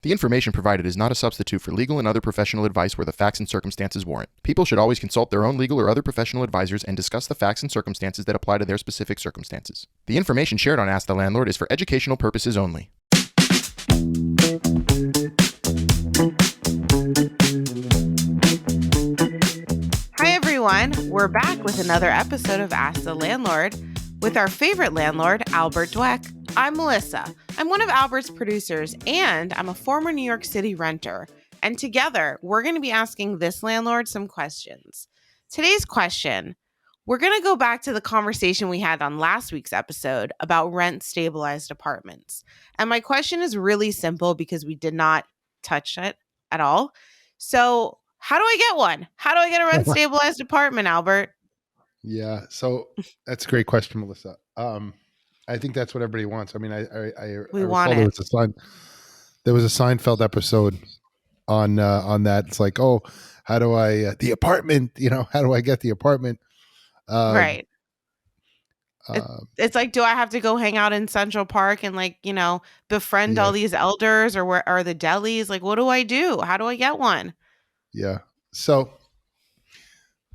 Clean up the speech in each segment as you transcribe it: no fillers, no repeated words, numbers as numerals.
The information provided is not a substitute for legal and other professional advice where the facts and circumstances warrant. People should always consult their own legal or other professional advisors and discuss the facts and circumstances that apply to their specific circumstances. The information shared on Ask the Landlord is for educational purposes only. Hi everyone, we're back with another episode of Ask the Landlord with our favorite landlord, Albert Dweck. I'm Melissa. I'm one of Albert's producers, and I'm a former New York City renter. And together, we're going to be asking this landlord some questions. Today's question, we're going to go back to the conversation we had on last week's episode about rent-stabilized apartments. And my question is really simple because we did not touch it at all. So, how do I get one? How do I get a rent-stabilized apartment, Albert? Yeah, so that's a great question, Melissa. I think that's what everybody wants. I mean, I want recall it. there was a Seinfeld episode on that. It's like, oh, how do I the apartment? How do I get the apartment? Right. It's like, do I have to go hang out in Central Park and befriend all these elders, or where are the delis? Like, what do I do? How do I get one? Yeah. So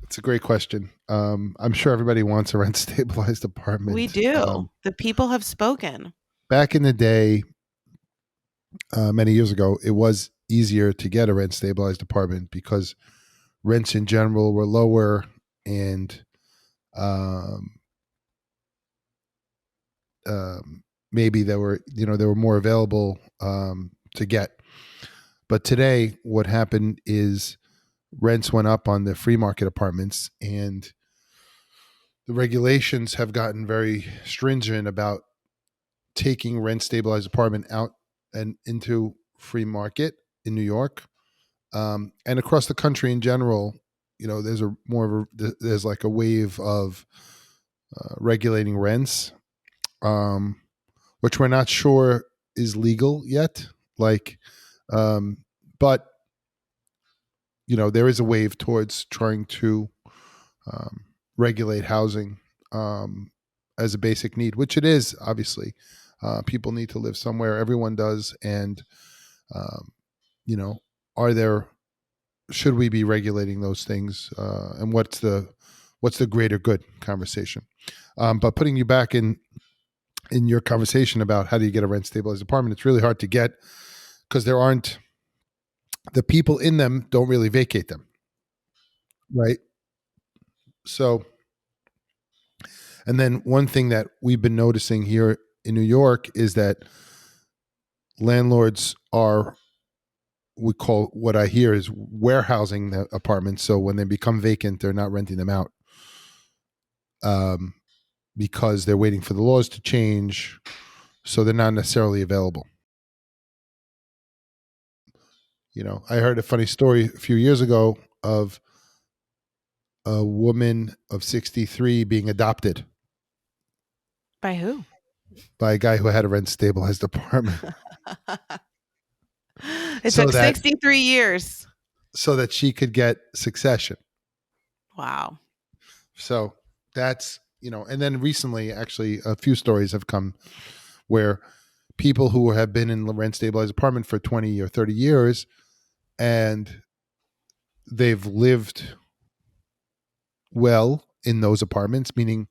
it's a great question. I'm sure everybody wants a rent stabilized apartment. We do. The people have spoken. Back in the day, many years ago, it was easier to get a rent stabilized apartment because rents in general were lower and maybe there were more available to get. But today, what happened is rents went up on the free market apartments, and the regulations have gotten very stringent about taking rent stabilized apartment out and into free market in New York, and across the country in general. There's like a wave of regulating rents, which we're not sure is legal yet. But there is a wave towards trying to regulate housing as a basic need, which it is, obviously. People need to live somewhere. Everyone does. And, should we be regulating those things? And what's the greater good conversation? But putting you back in your conversation about how do you get a rent stabilized apartment, it's really hard to get because the people in them don't really vacate them. Right. So, and then one thing that we've been noticing here in New York is that landlords are, what I hear is warehousing the apartments. So when they become vacant, they're not renting them out because they're waiting for the laws to change. So they're not necessarily available. I heard a funny story a few years ago of a woman of 63 being adopted. By who? By a guy who had a rent stabilized apartment. It took 63 years. So that she could get succession. Wow. So that's, and then recently, actually, a few stories have come where people who have been in the rent stabilized apartment for 20 or 30 years and they've lived well in those apartments, meaning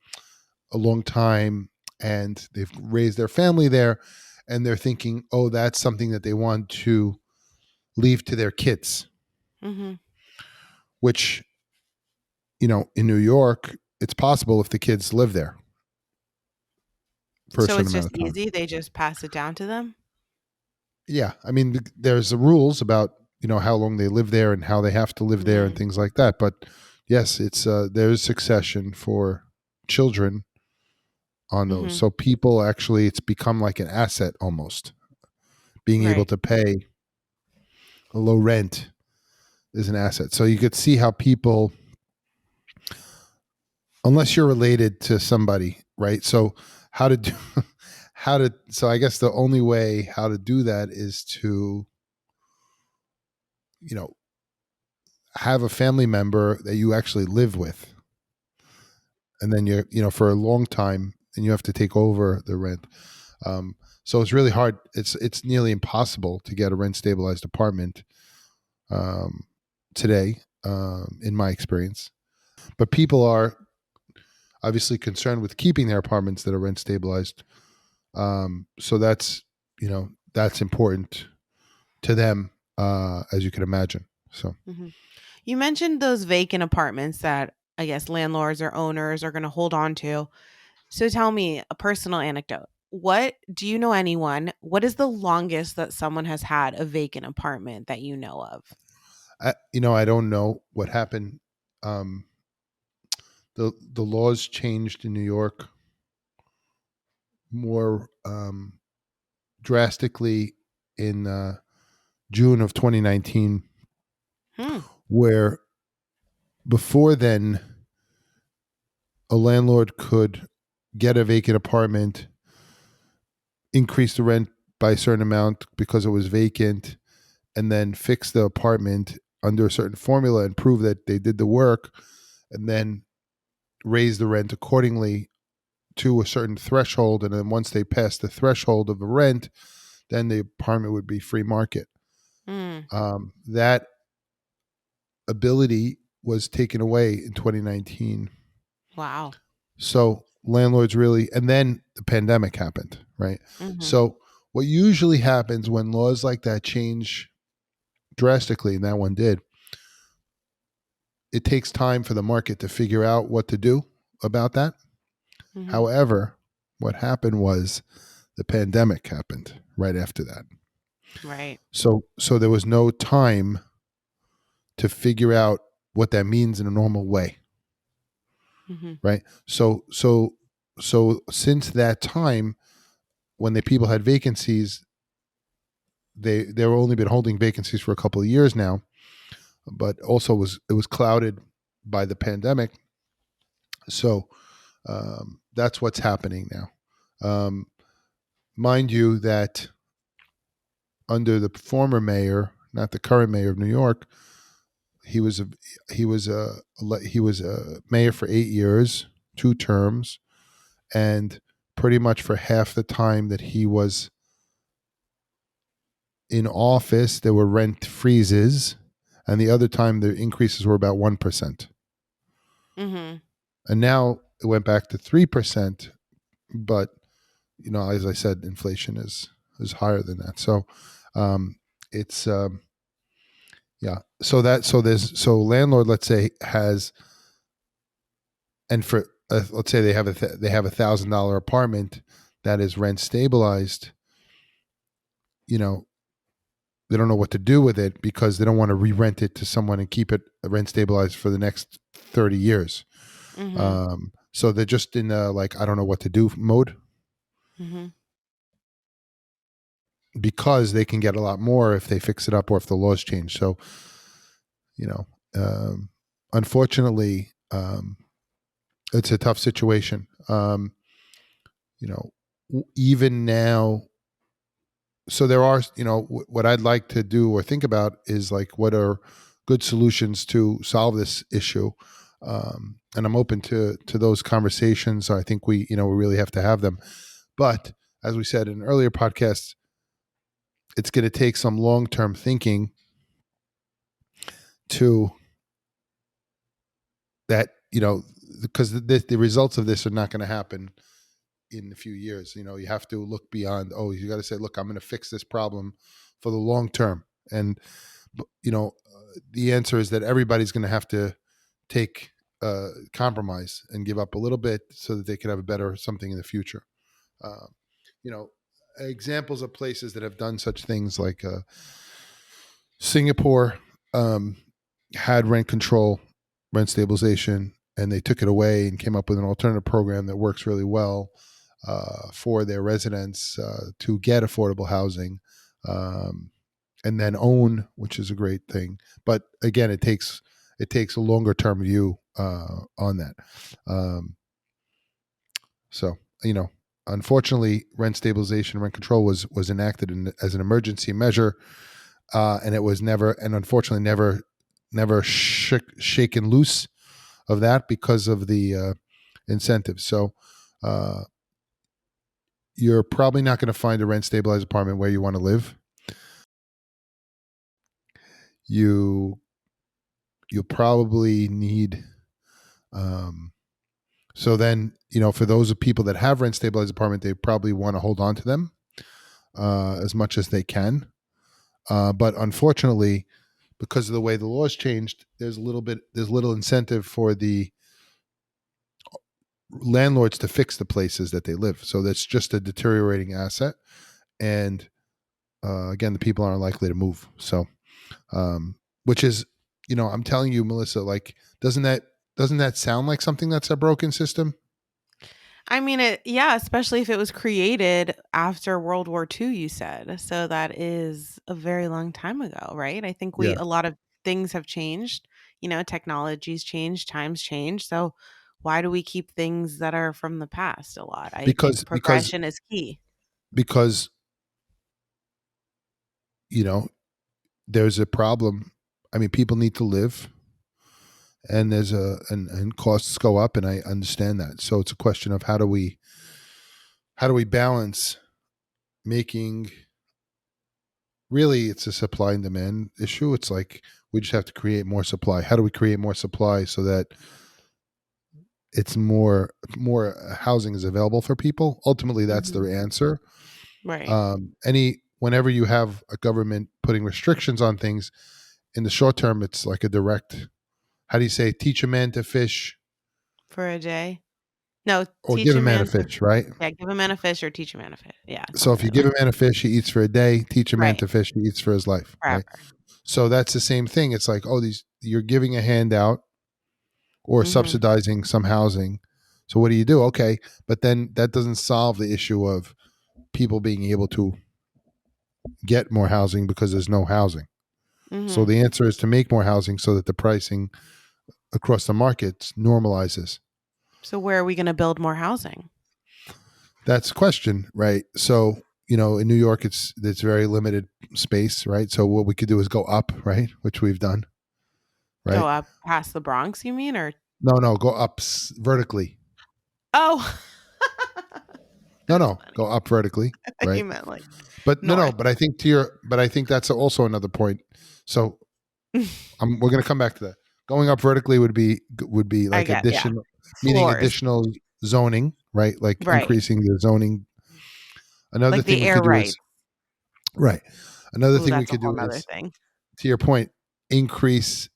a long time, and they've raised their family there, and they're thinking, oh, that's something that they want to leave to their kids. Mm-hmm. Which, in New York, it's possible if the kids live there. So it's just easy? They just pass it down to them? Yeah. I mean, there's the rules about, how long they live there and how they have to live there and things like that. But yes, it's there's succession for children on those. So people actually, it's become like an asset almost. Being able to pay a low rent is an asset. So you could see how people, unless you're related to somebody, right? So so I guess the only way how to do that is to, have a family member that you actually live with. And then for a long time, and you have to take over the rent. So it's really hard. It's nearly impossible to get a rent stabilized apartment today, in my experience. But people are obviously concerned with keeping their apartments that are rent stabilized. So that's important to them, as you can imagine. So Hmm. You mentioned those vacant apartments that I guess landlords or owners are going to hold on to. So tell me a personal anecdote. What do you know anyone? What is the longest that someone has had a vacant apartment that you know of? I don't know what happened. Um, the laws changed in New York more drastically in June of 2019, Hmm. where before then a landlord could get a vacant apartment, increase the rent by a certain amount because it was vacant, and then fix the apartment under a certain formula and prove that they did the work, and then raise the rent accordingly to a certain threshold. And then once they pass the threshold of the rent, then the apartment would be free market. Mm. That ability was taken away in 2019. Wow. So landlords really, and then the pandemic happened, right? Hmm. So what usually happens when laws like that change drastically, and that one did, it takes time for the market to figure out what to do about that. Hmm. However, what happened was the pandemic happened right after that. Right. So there was no time to figure out what that means in a normal way, Hmm. right? So since that time, when the people had vacancies, they were only been holding vacancies for a couple of years now, but also it was clouded by the pandemic. So that's what's happening now. Mind you that under the former mayor, not the current mayor of New York, he was a he was a mayor for 8 years, 2 terms, and pretty much for half the time that he was in office, there were rent freezes, and the other time the increases were about 1%. Hmm. And now it went back to 3%, but as I said, inflation is higher than that. So it's yeah. So landlord, let's say, has, and for let's say they have $1,000 apartment that is rent stabilized. You know, they don't know what to do with it because they don't want to re-rent it to someone and keep it rent stabilized for the next 30 years. Hmm. So they're just in like, I don't know what to do mode, Hmm. because they can get a lot more if they fix it up or if the laws change. So, you know, um, unfortunately, it's a tough situation. You know, even now, so there are, what I'd like to do or think about is like, what are good solutions to solve this issue? And I'm open to those conversations. I think we really have to have them. But as we said in earlier podcasts, it's going to take some long-term thinking to that, because the results of this are not going to happen in a few years. You have to look beyond. Oh, you got to say, look, I'm going to fix this problem for the long term. And the answer is that everybody's going to have to take compromise and give up a little bit so that they can have a better something in the future. Uh, you know, Examples of places that have done such things, like Singapore, um, had rent control, rent stabilization, and they took it away and came up with an alternative program that works really well for their residents to get affordable housing, and then own, which is a great thing. But again, it takes a longer term view on that. Um, so unfortunately, rent stabilization, rent control was enacted as an emergency measure, and it was never, and unfortunately never shaken loose of that because of the incentives. So you're probably not going to find a rent stabilized apartment where you want to live. You'll probably need, so then, for those of people that have rent stabilized apartment, they probably want to hold on to them as much as they can. But unfortunately, because of the way the laws changed, there's little incentive for the landlords to fix the places that they live. So that's just a deteriorating asset. And again, the people aren't likely to move. So, which is, I'm telling you, Melissa, like, doesn't that sound like something that's a broken system? I mean, yeah, especially if it was created after World War II, you said. So that is a very long time ago, right? I think Yeah, a lot of things have changed. Technology's changed, times changed. So why do we keep things that are from the past a lot? I think because progression is key. because you know there's a problem. I mean, people need to live, and and costs go up, and I understand that. So it's a question of how do we balance making. Really, it's a supply and demand issue. It's like we just have to create more supply. How do we create more supply so that it's more housing is available for people? Ultimately, that's the Mhm. answer. Right. Whenever you have a government putting restrictions on things in the short term, it's like a direct, how do you say, teach a man to fish For a day. No, or teach give a a man a man to fish, right? yeah, give a man a fish or teach a man a fish. Yeah, So something if you like give that. a man a fish, he eats for a day. Teach a man Right. to fish, he eats for his life, right? Forever. So that's the same thing. It's like, oh, you're giving a handout or Mhm. subsidizing some housing. So what do you do? Okay, but then that doesn't solve the issue of people being able to get more housing because there's no housing. So Mhm. the answer is to make more housing so that the pricing across the markets normalizes. So where are we going to build more housing? That's the question, right? So, in New York, it's very limited space, right? So what we could do is go up, right? Which we've done, Go right? up past the Bronx, you mean, or No, go up vertically. oh, that's No, funny. go up vertically, right? You meant like But no, north. but I think that's also another point. So we're going to come back to that. Going up vertically would be I like get, yeah. meaning Floors. additional zoning, right? Like Right. increasing the zoning. Another Like thing the we air could do rights. is right. Another Oh, thing we that's a could whole do nother is, thing. to your point, increase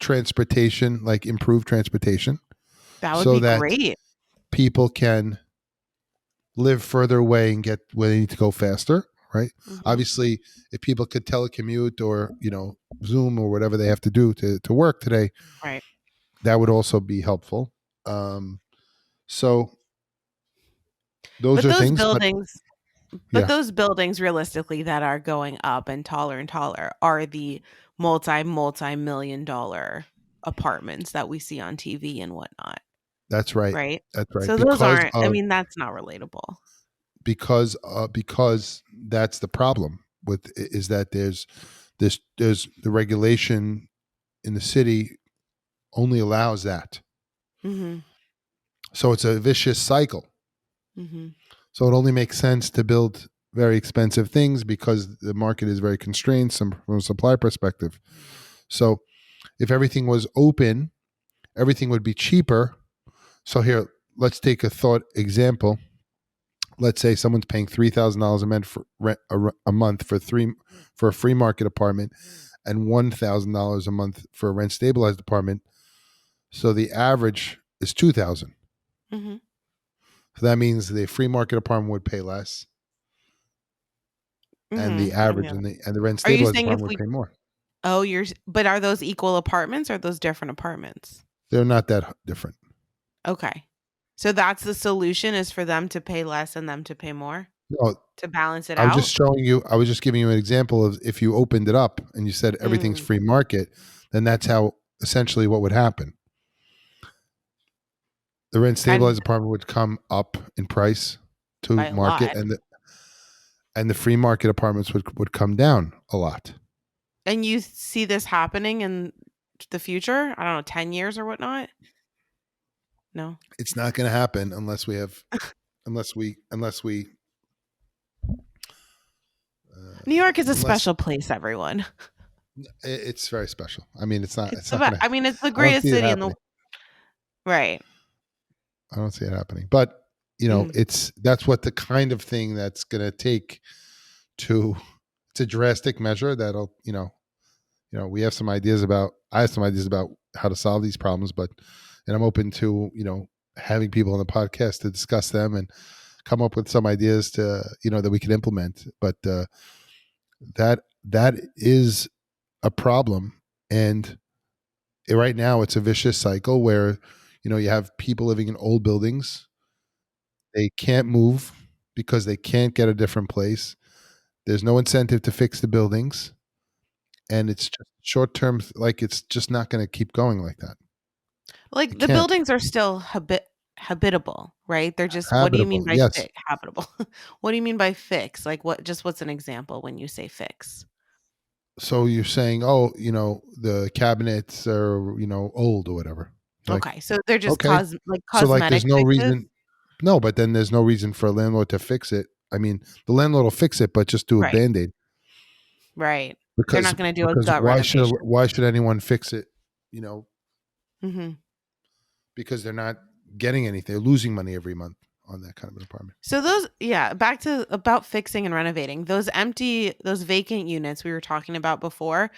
transportation, like improve transportation, That would so be that great. people can live further away and get where they need to go faster, right? Mhm. Obviously, if people could telecommute or, Zoom or whatever they have to do to work today, Right. that would also be helpful. Um, so those But are those things, but buildings But yeah, those buildings realistically that are going up and taller are the multi-million dollar apartments that we see on TV and whatnot, that's right. right? That's right. So those aren't, I mean, that's not relatable. Because that's the problem with is that there's the regulation in the city only allows that. Mhm. So it's a vicious cycle. Mhm. So it only makes sense to build very expensive things because the market is very constrained from a supply perspective. So if everything was open, everything would be cheaper. So here, let's take a thought example. Let's say someone's paying $3,000 a month for rent a month for a free market apartment, and $1,000 a month for a rent stabilized apartment. So the average is 2,000. Mhm. So that means the free market apartment would pay less, and the Mhm. average and the rent Are you stabilized saying if apartment would we pay more. Oh, but are those equal apartments or are those different apartments? They're not that different. Okay. So that's the solution is for them to pay less and them to pay more No, to balance it I was just out? showing you. I was just giving you an example of if you opened it up and you said everything's Mm, free market, then that's how essentially what would happen. The rent and stabilized apartment would come up in price by to a market, lot. and the free market apartments would come down a lot. And you see this happening in the future? I don't know, 10 years or whatnot? No. It's not going to happen unless we have unless we New York is a Unless special place, everyone. it's very special. I mean, it's not It's gonna. I mean, it's the I don't greatest see it city in the happening. right. I don't see it happening. But Mm. that's what the kind of thing that's gonna take to. It's a drastic measure that'll we have some ideas about. I have some ideas about how to solve these problems, and I'm open to having people on the podcast to discuss them and come up with some ideas to that we can implement. But that is a problem, and right now it's a vicious cycle where you have people living in old buildings. They can't move because they can't get a different place. There's no incentive to fix the buildings, and it's just short term. Like it's just not going to keep going like that. Like It the can't. buildings are still habitable, right? They're just what do you mean Habitable, by yes. habitable? What do you mean by fix? Like what's an example when you say fix? So you're saying, oh, the cabinets are, old or whatever. Like, Okay. So they're just okay. So like cosmetic there's no fixes? reason. No, but then there's no reason for a landlord to fix it. I mean, the landlord will fix it, but just do a Right. band-aid. Right. They're Because not going to do a because gut renovation. why should anyone fix it? You know, Hmm. because they're not getting anything. They're losing money every month on that kind of an apartment. So back to about fixing and renovating. Those vacant units we were talking about before,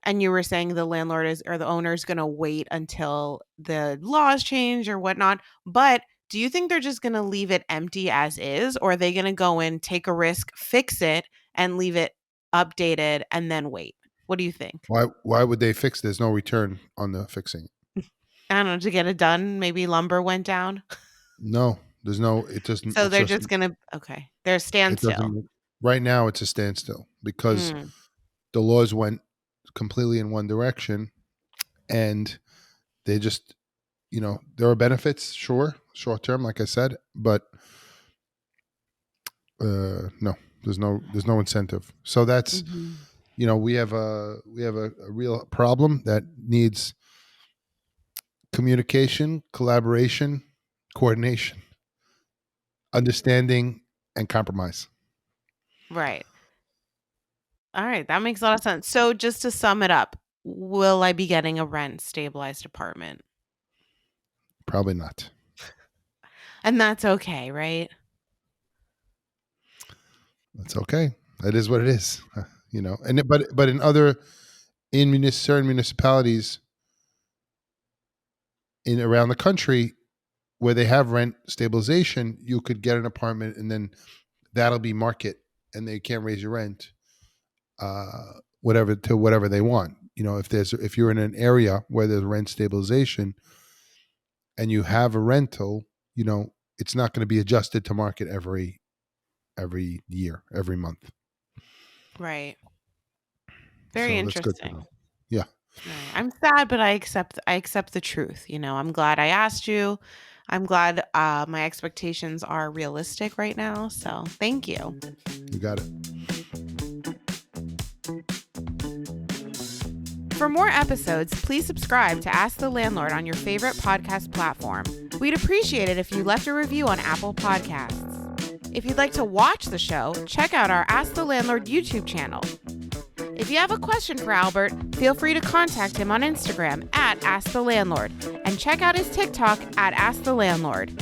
and you were saying the landlord or the owner is going to wait until the laws change or whatnot. But do you think they're just going to leave it empty as is, or are they going to go in, take a risk, fix it, and leave it updated, and then wait? What do you think? Why would they fix? There's no return on the fixing. I don't know, to get it done. Maybe lumber went down. No, there's no. It doesn't. So It's they're just just going to, okay, they're it standstill. doesn't. Right now, it's a standstill because Mm, the laws went completely in one direction, and they just, there are benefits, sure, short term, like I said, but no, there's no incentive. So that's, mhm. we have a real problem that needs communication, collaboration, coordination, understanding, and compromise. Right. All right, that makes a lot of sense. So just to sum it up, will I be getting a rent stabilized apartment? Probably not. And that's okay, right? That's okay. That is what it is. But in certain municipalities in around the country where they have rent stabilization, you could get an apartment and then that'll be market, and they can't raise your rent, whatever they want. If you're in an area where there's rent stabilization and you have a rental, it's not going to be adjusted to market every year, every month. Right. Very So that's good to interesting. know. Yeah. Right. I'm sad, but I accept the truth. I'm glad I asked you. I'm glad my expectations are realistic right now. So thank you. You got it. For more episodes, please subscribe to Ask the Landlord on your favorite podcast platform. We'd appreciate it if you left a review on Apple Podcasts. If you'd like to watch the show, check out our Ask the Landlord YouTube channel. If you have a question for Albert, feel free to contact him on Instagram at Ask the Landlord and check out his TikTok at Ask the Landlord.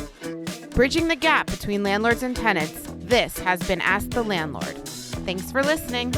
Bridging the gap between landlords and tenants, this has been Ask the Landlord. Thanks for listening.